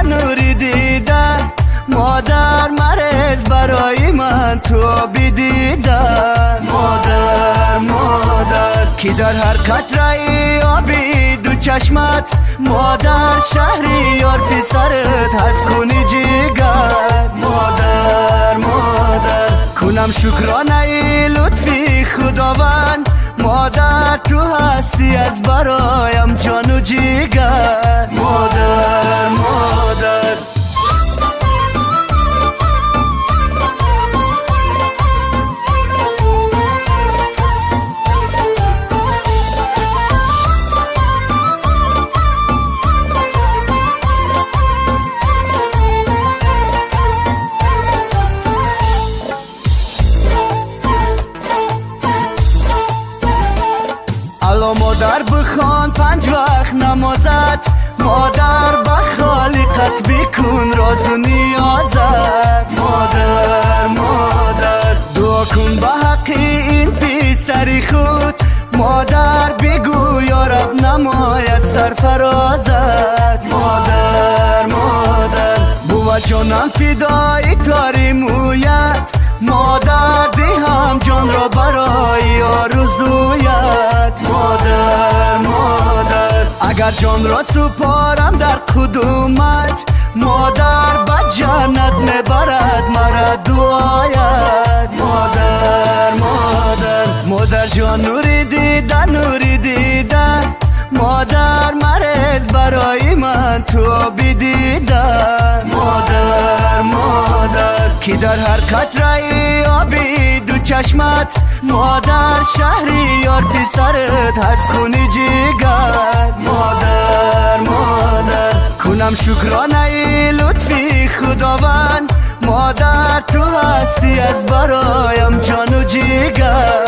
دیدن نوری دیدن مادر مرز برای من تو بیدیدن مادر کی در هر قطره آبی دو چشمت مادر شهریار پسرت هست خونی جیگر مادر کنم شکرانه لطفی خداوند مادر تو هستی از برایم جان و جیگر مادر مادر بخوان 5 وقت نمازت مادر به خالقت بکن راز و نیازت مادر دعا کن به حق این پسر خود مادر بگو یا رب نماید سرفرازت مادر بوا جانم فدای تاری مویت مادر دهم جان را برای آرزویت مادر اگر جان را سپارم در قدومت مادر به جنت میبرد مرا دعایت مادر جان نوری دیدن مادر مرز برای من تو بیدیدن مادر کی در هر قطره آبی دو چشمت مادر شهریار پسرت هست خونی جیگر مادر کنم شکرانه لطفی خداوند مادر تو هستی از برایم جان و جیگر